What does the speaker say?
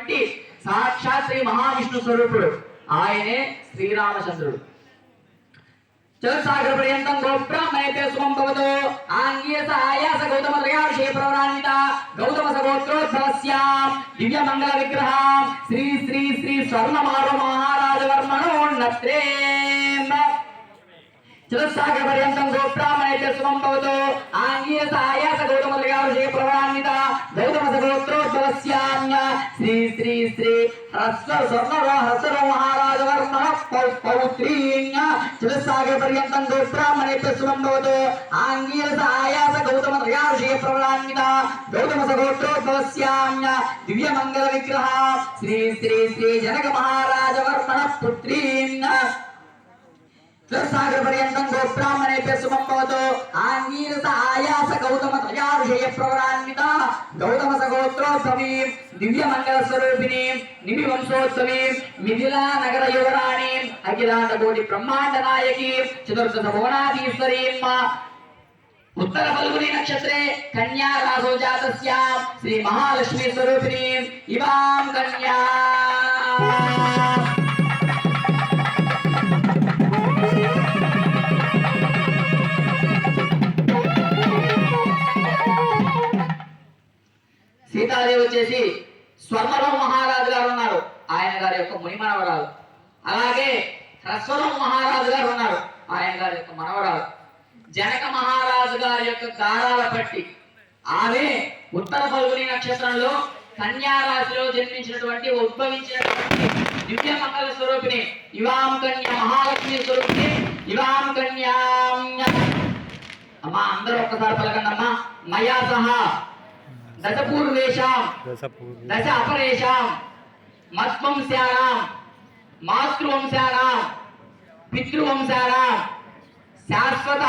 ఉన్నటువంటి సాక్షాత్ శ్రీ మహావిష్ణు స్వరూపుడు ఆయనే శ్రీరామచంద్రుడు. చతుస్సాగర పర్యంతం గోబ్రాహ్మణేభ్య శుభం భవతు. ఆంగీయస ఆయాస గౌతమ త్రయావిషయ ప్రవరాన్విత గౌతమ సగోత్రోద్భవస్యాం దివ్య మంగళ విగ్రహం శ్రీ శ్రీ శ్రీ స్వర్ణమారు మహారాజవర్మణోన్నత్రే. చతుస్సాగర పర్యంతం గోబ్రాహ్మణేభ్య శుభం భవతు. ఆంగీయస ఆయాస గౌతమ త్రయావిషయ ప్రవరాన్విత గౌతమ సగోత్రోద్భవస్యాం శ్రీ శ్రీ శ్రీ స్వర్ణ మహారాజవర్మణ పౌత్రీం. చతుస్సాగర పర్యంతం గోబ్రాహ్మణేభ్య శుభం భవతు. ఆంగీయస ఆయాస గౌతమ త్రయావిషయ ప్రవరాన్విత గౌతమ సగోత్రోద్భవస్యాం దివ్య మంగళ విగ్రహ శ్రీ శ్రీ శ్రీ జనక మహారాజవర్మణ పుత్రీం. చతుస్సాగర పర్యంతం గోబ్రాహ్మణేభ్య శుభం భవతు. ఆంగీరస ఆయాస గౌతమ త్రయావిషయ ప్రవరాన్విత గౌతమ సగోత్రోద్భవీం దివ్య మంగళ స్వరూపిణీం నిమి వంశోద్భవీం మిథిలా నగర యువరాణీం అఖిలాండ కోటి బ్రహ్మాండ నాయకీం చతుర్దశ భువనాధీశ్వరీం ఉత్తర ఫల్గుని నక్షత్రే కన్యా రాసో జాతస్యాం శ్రీ మహాలక్ష్మీ స్వరూపిణీం ఇవాం కన్యా. సీతాదేవి వచ్చేసి స్వర్ణరామ మహారాజు గారు ఉన్నారు, ఆయన గారి యొక్క ముని మనవరాలు. అలాగే హ్రస్వరామ మహారాజు గారు ఉన్నారు, ఆయన గారి యొక్క మనవరాలు. జనక మహారాజు గారి యొక్క గారాల పట్టి ఆమె ఉత్తర ఫల్గుని నక్షత్రంలో కన్యా రాశిలో జన్మించినటువంటి ఉద్భవించినటువంటి దివ్య మంగళ స్వరూపిణి ఇవాం కన్య మహాలక్ష్మి స్వరూపిణి ఇవాం కన్యా. అమ్మా అందరూ ఒక్కసారి పలకండి అమ్మా. మయా సహా దశ పూర్వేషాం దశ అపరేషాం మత్వంశానాం మాతృవంశానాం పితృవంశానాం శాశ్వత